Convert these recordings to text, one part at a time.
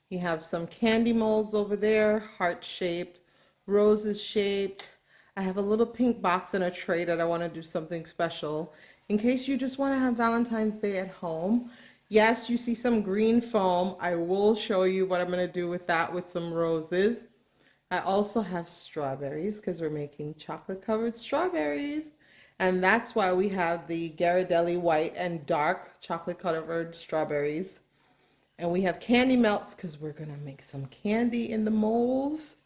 You have some candy molds over there, heart-shaped, roses shaped. I have a little pink box and a tray that I want to do something special in case you just want to have Valentine's Day at home. Yes, you see some green foam. I will show you what I'm going to do with that with some roses. I also have strawberries because we're making chocolate covered strawberries. And that's why we have the Ghirardelli white and dark chocolate covered strawberries. And we have candy melts because we're going to make some candy in the molds.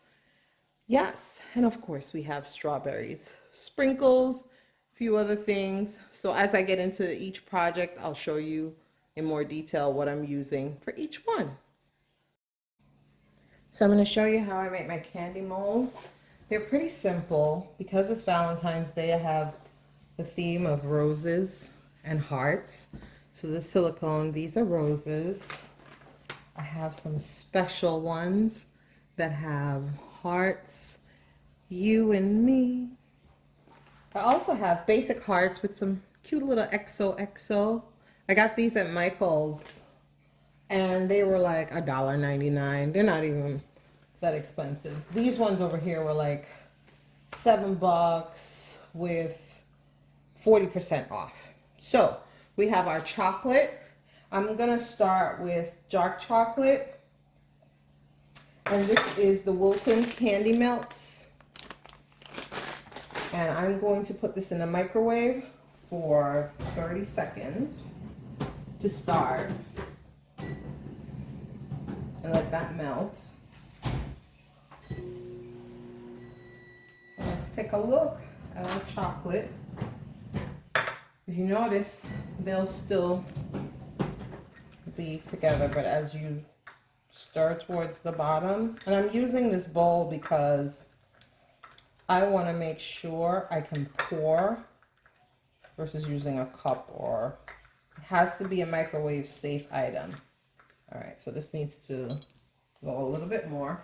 Yes, and of course we have strawberries, sprinkles, a few other things. So as I get into each project, I'll show you in more detail what I'm using for each one. So I'm going to show you how I make my candy molds. They're pretty simple. Because it's Valentine's Day, I have the theme of roses and hearts. So the silicone, these are roses. I have some special ones that have hearts, you and me. I also have basic hearts with some cute little XOXO. I got these at Michael's and they were like $1.99. They're not even that expensive. These ones over here were like $7 with 40% off. So we have our chocolate. I'm gonna start with dark chocolate. And this is the Wilton Candy Melts. And I'm going to put this in the microwave for 30 seconds to start. And let that melt. So let's take a look at our chocolate. If you notice, they'll still be together, but as you stir towards the bottom, and I'm using this bowl because I want to make sure I can pour versus using a cup, or it has to be a microwave safe item. All right, so this needs to go a little bit more.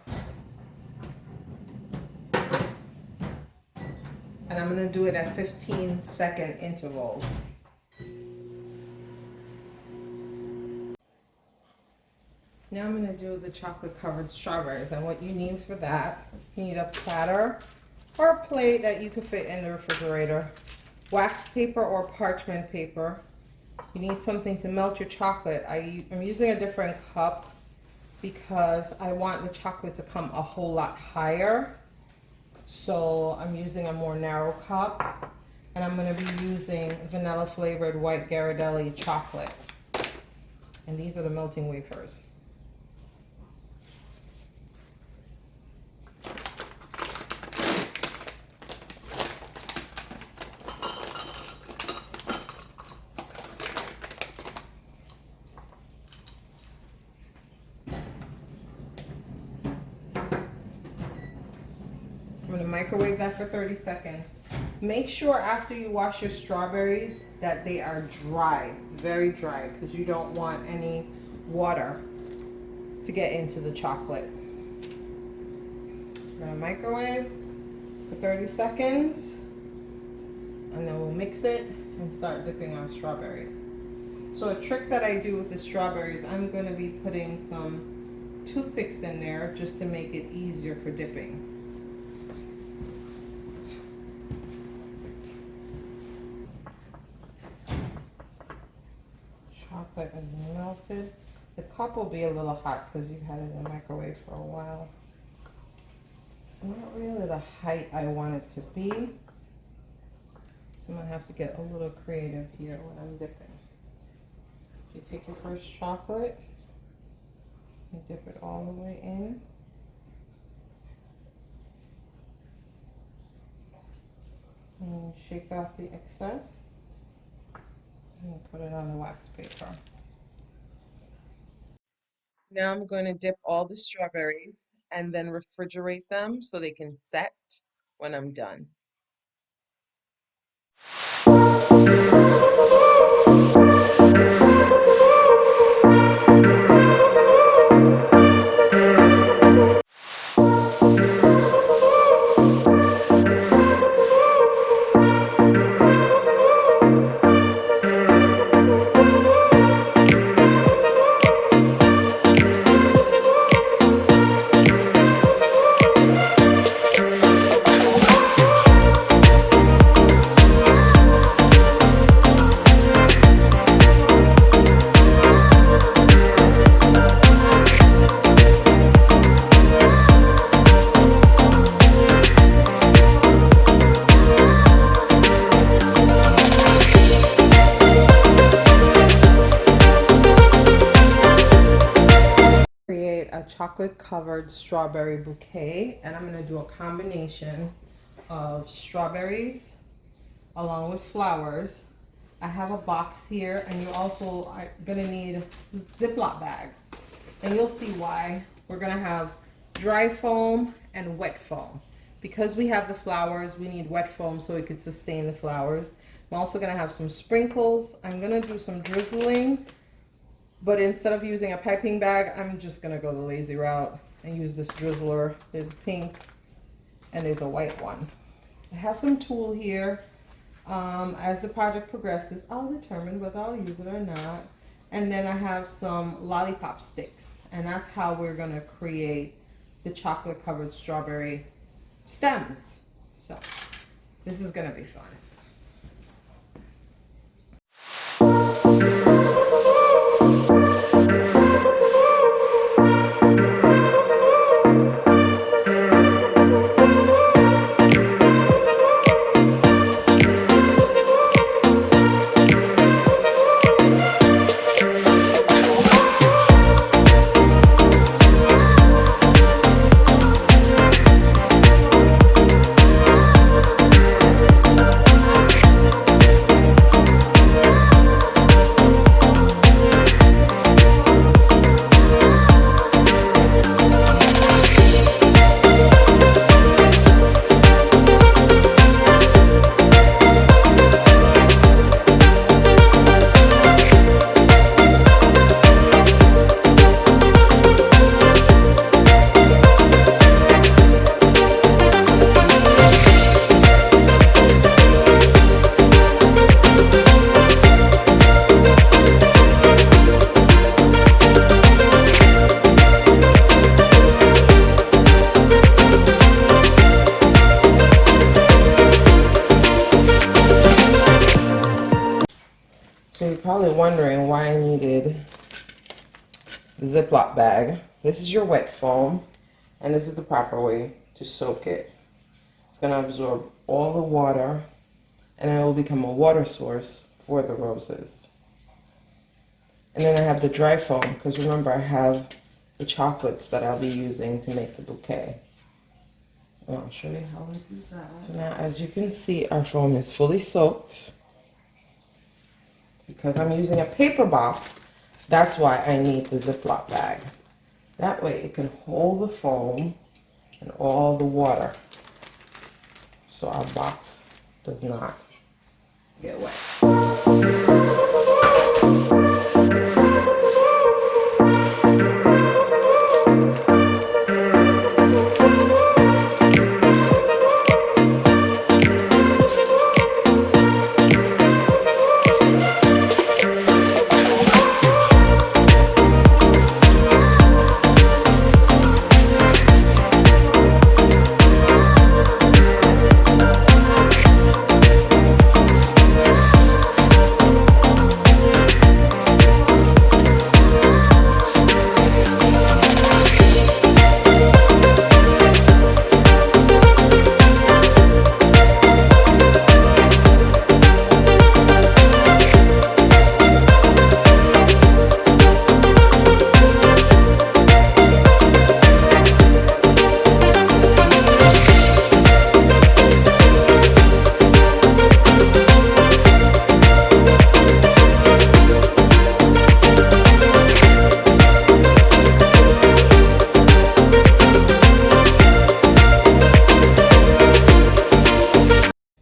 And I'm going to do it at 15-second intervals. Now I'm going to do the chocolate covered strawberries, and what you need for that, you need a platter or a plate that you can fit in the refrigerator, wax paper or parchment paper. You need something to melt your chocolate. I'm using a different cup because I want the chocolate to come a whole lot higher. So I'm using a more narrow cup, and I'm going to be using vanilla flavored white Ghirardelli chocolate. And these are the melting wafers. I'm going to microwave that for 30 seconds. Make sure after you wash your strawberries that they are dry, very dry, because you don't want any water to get into the chocolate. I'm going to microwave for 30 seconds, and then we'll mix it and start dipping our strawberries. So a trick that I do with the strawberries, I'm going to be putting some toothpicks in there just to make it easier for dipping. Chocolate is melted. The cup will be a little hot because you've had it in the microwave for a while. It's not really the height I want it to be. So I'm going to have to get a little creative here when I'm dipping. So you take your first chocolate and dip it all the way in. And shake off the excess. And put it on the wax paper. Now I'm going to dip all the strawberries and then refrigerate them so they can set when I'm done. chocolate covered strawberry bouquet, and I'm going to do a combination of strawberries along with flowers. I have a box here, and you also are going to need Ziploc bags, and you'll see why. We're going to have dry foam and wet foam. Because we have the flowers, we need wet foam so it can sustain the flowers. I'm also going to have some sprinkles. I'm going to do some drizzling, but instead of using a piping bag, I'm just going to go the lazy route and use this drizzler. There's pink and there's a white one. I have some tulle here. As the project progresses, I'll determine whether I'll use it or not. And then I have some lollipop sticks, and that's how we're going to create the chocolate covered strawberry stems. So this is going to be fun. So you're probably wondering why I needed the Ziploc bag. This is your wet foam, and this is the proper way to soak it. It's going to absorb all the water, and it will become a water source for the roses. And then I have the dry foam, because remember I have the chocolates that I'll be using to make the bouquet. And I'll show you how I do that. So now, as you can see, our foam is fully soaked. Because I'm using a paper box, that's why I need the Ziploc bag. That way it can hold the foam and all the water, so our box does not get wet.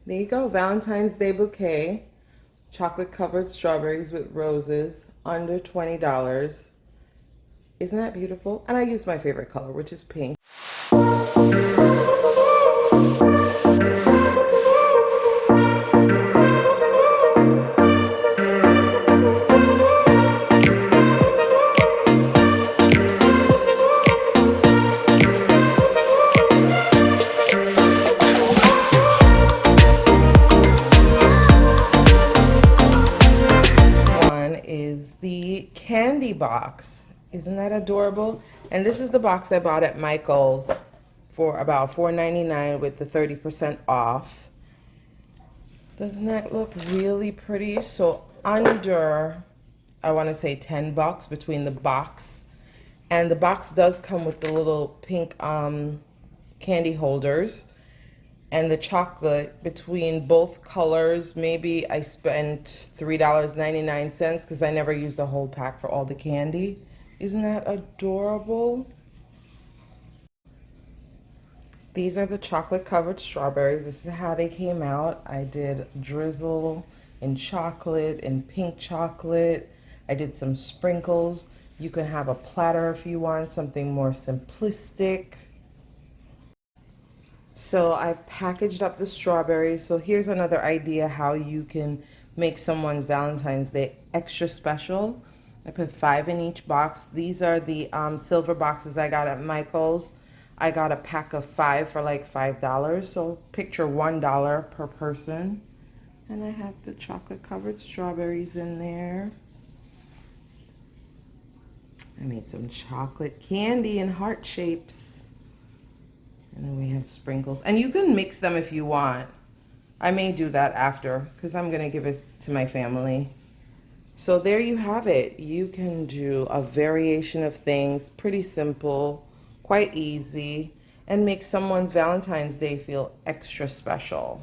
There you go, Valentine's Day bouquet, chocolate covered strawberries with roses, under $20. Isn't that beautiful? And I used my favorite color, which is pink. Candy box. Isn't that adorable? And this is the box I bought at Michael's for about $4.99 with the 30% off. Doesn't that look really pretty? So under, I want to say $10 between the box And the box does come with the little pink candy holders and the chocolate. Between both colors, maybe I spent $3.99 because I never used the whole pack for all the candy. Isn't that adorable? These are the chocolate covered strawberries. This is how they came out. I did drizzle in chocolate and pink chocolate. I did some sprinkles. You can have a platter if you want, something more simplistic. So I've packaged up the strawberries. So here's another idea how you can make someone's Valentine's Day extra special. I put 5 in each box. These are the silver boxes I got at Michael's. I got a pack of 5 for like $5. So picture $1 per person. And I have the chocolate covered strawberries in there. I made some chocolate candy in heart shapes. And then we have sprinkles. And you can mix them if you want. I may do that after because I'm going to give it to my family. So there you have it. You can do a variation of things, pretty simple, quite easy, and make someone's Valentine's Day feel extra special.